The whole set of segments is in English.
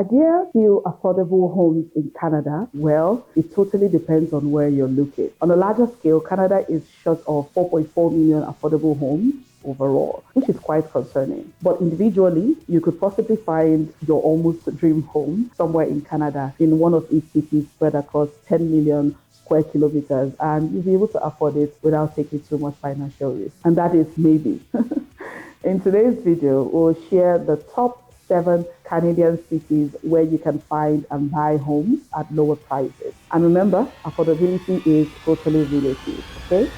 Are there still affordable homes in Canada? Well, it totally depends on where you're looking. On a larger scale, Canada is short of 4.4 million affordable homes overall, which is quite concerning. But individually, you could possibly find your almost dream home somewhere in Canada in one of its cities spread across 10 million square kilometers, and you'll be able to afford it without taking too much financial risk. And that is maybe. In today's video, we'll share the top 7 Canadian cities where you can find and buy homes at lower prices. And remember, affordability is totally relative, okay?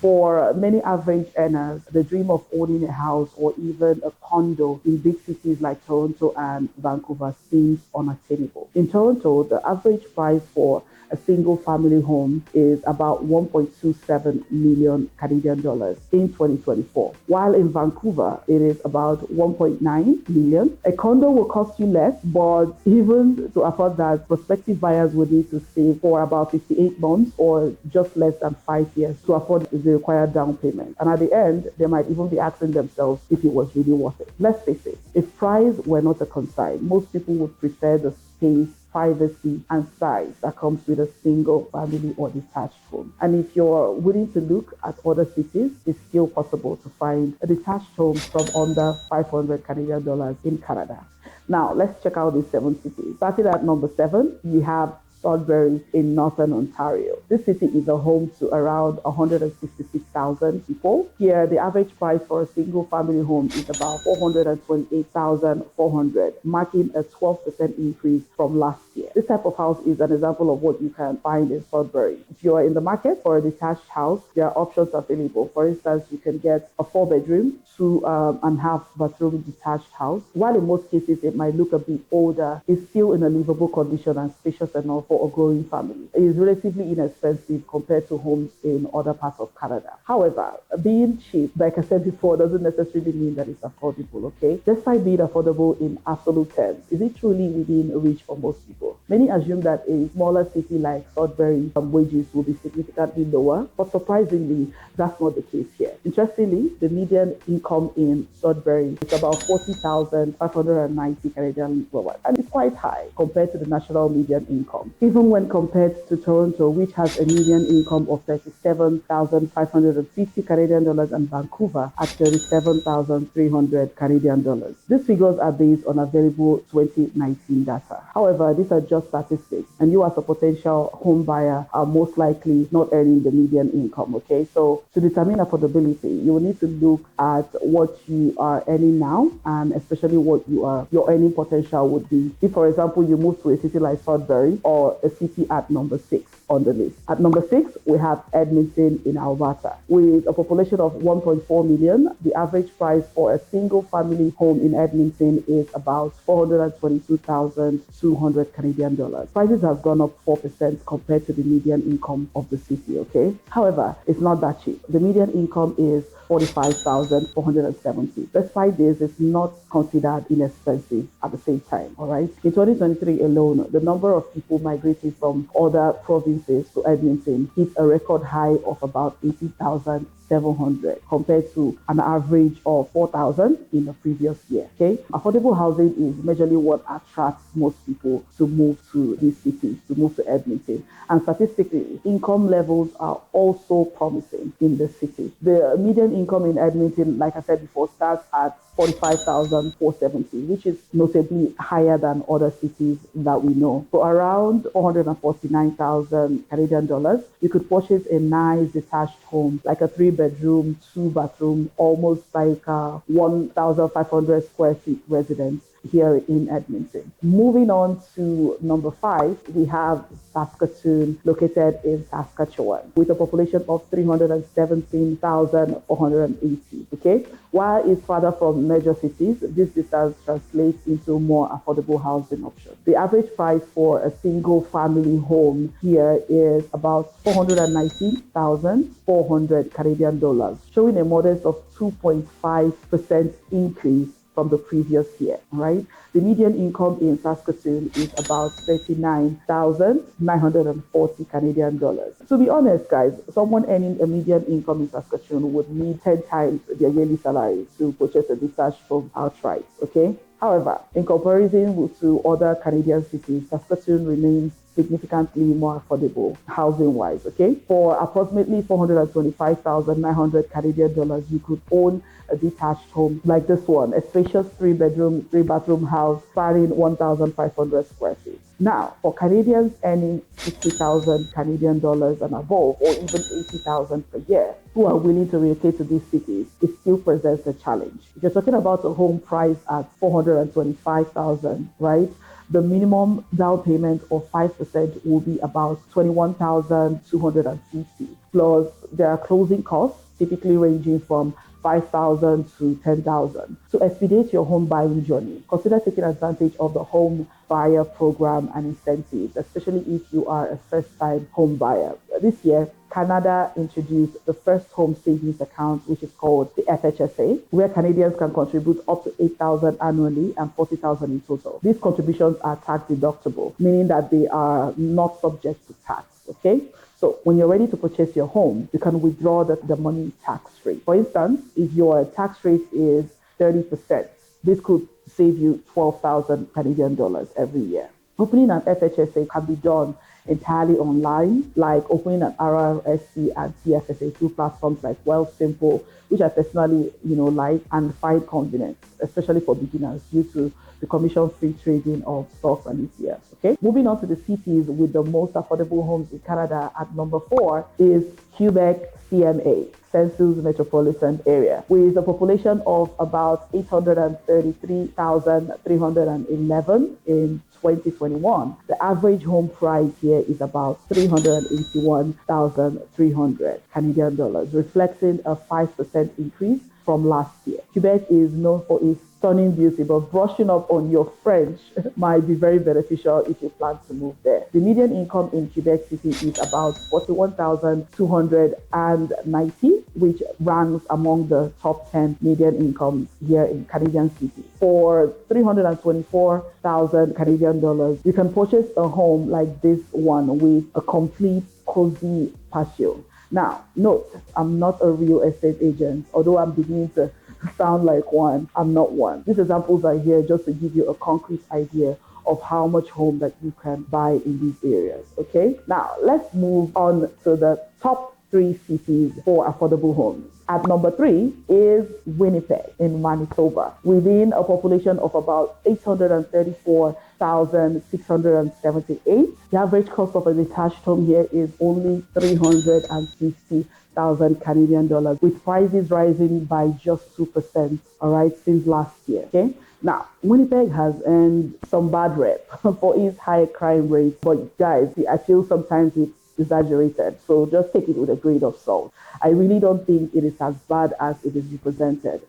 For many average earners, the dream of owning a house or even a condo in big cities like Toronto and Vancouver seems unattainable. In Toronto, the average price for a single family home is about 1.27 million Canadian dollars in 2024, while in Vancouver it is about 1.9 million. A condo will cost you less, but even to afford that, prospective buyers would need to save for about 58 months or just less than 5 years to afford the required down payment. And at the end, they might even be asking themselves if it was really worth it. Let's face it, if price were not a concern, most people would prefer the space, privacy, and size that comes with a single family or detached home. And if you're willing to look at other cities, it's still possible to find a detached home from under 500 Canadian dollars in Canada. Now, let's check out these 7 cities. Starting at number 7, we have Sudbury in Northern Ontario. This city is a home to around 166,000 people. Here, the average price for a single family home is about 428,400, marking a 12% increase from last year. This type of house is an example of what you can find in Sudbury. If you are in the market for a detached house, there are options available. For instance, you can get a 4-bedroom, 2.5 bathroom detached house. While in most cases it might look a bit older, it's still in a livable condition and spacious enough for a growing family. It is relatively inexpensive compared to homes in other parts of Canada. However, being cheap, like I said before, doesn't necessarily mean that it's affordable, okay? Despite being affordable in absolute terms, is it truly within reach for most people? Many assume that a smaller city like Sudbury wages will be significantly lower, but surprisingly, that's not the case here. Interestingly, the median income in Sudbury is about 40,590 Canadian dollars, and it's quite high compared to the national median income. Even when compared to Toronto, which has a median income of 37,550 Canadian dollars, and Vancouver at 37,300 Canadian dollars. These figures are based on available 2019 data. However, these are just statistics, and you as a potential home buyer are most likely not earning the median income, okay? So to determine affordability, you will need to look at what you are earning now, and especially what your earning potential would be. If, for example, you move to a city like Sudbury or a city at number 6 on the list. At number 6, we have Edmonton in Alberta. With a population of 1.4 million, the average price for a single family home in Edmonton is about 422,200 Canadian dollars. Prices have gone up 4% compared to the median income of the city, okay? However, it's not that cheap. The median income is 45,470. Despite this, it's not considered inexpensive at the same time, all right? In 2023 alone, the number of people migrating from other provinces to Edmonton hit a record high of about 80,700 compared to an average of 4,000 in the previous year, okay? Affordable housing is majorly what attracts most people to move to these cities, to move to Edmonton. And statistically, income levels are also promising in the city. The median income in Edmonton, like I said before, starts at 45,470, which is notably higher than other cities that we know. For around 449,000 Canadian dollars, you could purchase a nice detached home, like a 3-bedroom, 2-bathroom, almost like a 1,500 square feet residence here in Edmonton. Moving on to number 5, we have Saskatoon, located in Saskatchewan, with a population of 317,480. Okay, while it's farther from major cities, this distance translates into more affordable housing options. The average price for a single family home here is about 419,400 Canadian dollars, showing a modest of 2.5% increase from the previous year, right? The median income in Saskatoon is about 39,940 Canadian dollars. To be honest, guys, someone earning a median income in Saskatoon would need 10 times their yearly salary to purchase a detached home outright, okay? However, in comparison to other Canadian cities, Saskatoon remains significantly more affordable housing-wise, okay? For approximately 425,900 Canadian dollars, you could own a detached home like this one, a spacious three-bedroom, three-bathroom house spanning 1,500 square feet. Now, for Canadians earning 60,000 Canadian dollars and above, or even 80,000 per year, who are willing to relocate to these cities, it still presents a challenge. If you're talking about a home price at 425,000, right? The minimum down payment of 5% will be about 21,250. Plus, there are closing costs, typically ranging from 5,000 to 10,000. To expedite your home buying journey, consider taking advantage of the home buyer program and incentives, especially if you are a first-time home buyer. This year, Canada introduced the first home savings account, which is called the FHSA, where Canadians can contribute up to 8,000 annually and 40,000 in total. These contributions are tax deductible, meaning that they are not subject to tax, okay? So when you're ready to purchase your home, you can withdraw the money tax-free. For instance, if your tax rate is 30%, this could save you 12,000 Canadian dollars every year. Opening an FHSA can be done entirely online, like opening an RRSC and TFSA through platforms like Wealthsimple, which I personally, like and find convenient, especially for beginners due to the commission-free trading of stocks and ETFs. Okay, moving on to the cities with the most affordable homes in Canada. At number 4 is Quebec, CMA, Census Metropolitan Area, with a population of about 833,311 in 2021. The average home price here is about 381,300 Canadian dollars, reflecting a 5% increase from last year. Quebec is known for its stunning beauty, but brushing up on your French might be very beneficial if you plan to move there. The median income in Quebec City is about 41,290, which ranks among the top 10 median incomes here in Canadian cities. For 324,000 Canadian dollars, you can purchase a home like this one with a complete cozy patio. Now, note, I'm not a real estate agent, although I'm beginning to sound like one. I'm not one. These examples are here just to give you a concrete idea of how much home that you can buy in these areas. Okay, now let's move on to the top 3 cities for affordable homes. At number 3 is Winnipeg in Manitoba, within a population of about 834,678. The average cost of a detached home here is only 350,000 Canadian dollars, with prices rising by just 2%, all right, since last year. Okay. Now, Winnipeg has earned some bad rep for its high crime rate, but guys, I feel sometimes it's exaggerated, so just take it with a grain of salt. I really don't think it is as bad as it is represented.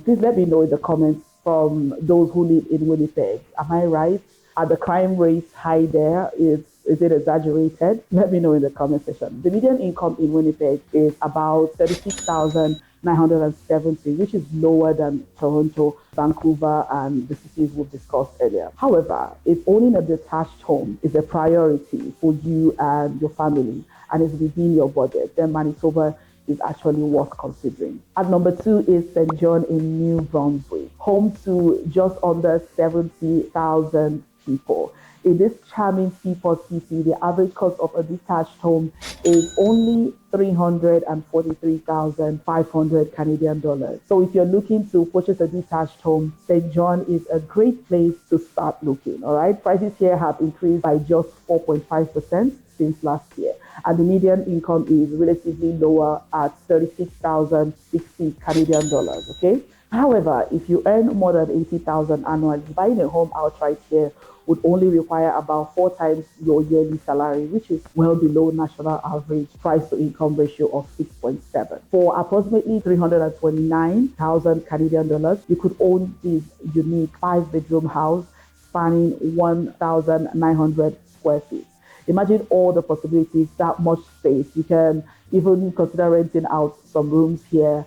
Please let me know in the comments from those who live in Winnipeg. Am I right? Are the crime rates high there? Is it exaggerated? Let me know in the comment section. The median income in Winnipeg is about 36,970, which is lower than Toronto, Vancouver, and the cities we've discussed earlier. However, if owning a detached home is a priority for you and your family and is within your budget, then Manitoba is actually worth considering. At number 2 is St. John in New Brunswick, home to just under 70,000 people. In this charming seaport city, the average cost of a detached home is only 343,500 Canadian dollars. So if you're looking to purchase a detached home, St. John is a great place to start looking, all right? Prices here have increased by just 4.5% since last year, and the median income is relatively lower at 36,060 Canadian dollars, okay? However, if you earn more than 80,000 annually, buying a home outright here would only require about 4 times your yearly salary, which is well below national average price to income ratio of 6.7. For approximately 329,000 Canadian dollars, you could own this unique 5-bedroom house spanning 1,900 square feet. Imagine all the possibilities, that much space. You can even consider renting out some rooms here.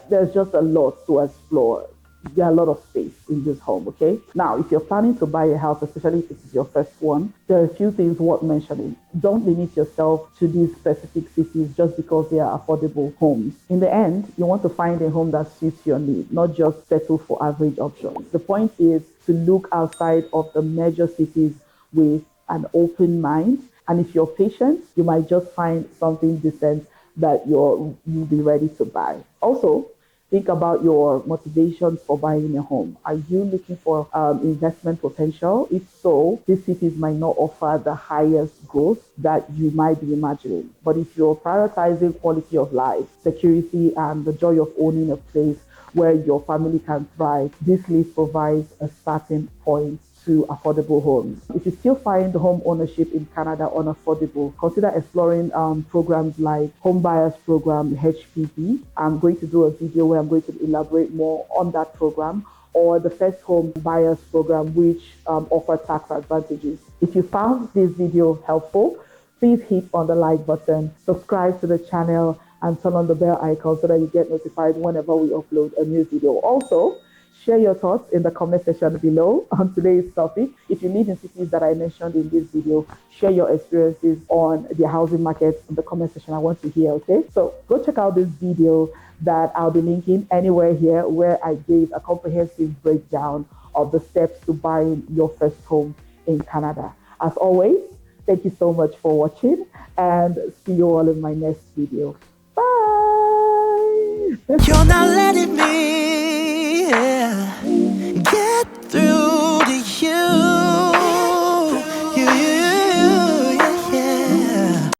There's just a lot to explore. there are a lot of space in this home, okay? Now, if you're planning to buy a house, especially if it is your first one, there are a few things worth mentioning. Don't limit yourself to these specific cities just because they are affordable homes. In the end, you want to find a home that suits your need, not just settle for average options. The point is to look outside of the major cities with an open mind. And if you're patient, you might just find something decent that you'll be ready to buy. Also, think about your motivations for buying a home. Are you looking for investment potential? If so, these cities might not offer the highest growth that you might be imagining. But if you're prioritizing quality of life, security, and the joy of owning a place where your family can thrive, this list provides a starting point to affordable homes. If you still find home ownership in Canada unaffordable, consider exploring programs like Home Buyers Program, HPP. I'm going to do a video where I'm going to elaborate more on that program, or the First Home Buyers Program, which offer tax advantages. If you found this video helpful, please hit on the like button, subscribe to the channel, and turn on the bell icon so that you get notified whenever we upload a new video. Also, share your thoughts in the comment section below on today's topic. If you live in cities that I mentioned in this video, share your experiences on the housing market in the comment section. I want to hear, okay? So go check out this video that I'll be linking anywhere here, where I gave a comprehensive breakdown of the steps to buying your first home in Canada. As always, thank you so much for watching, and see you all in my next video. Bye! You're not letting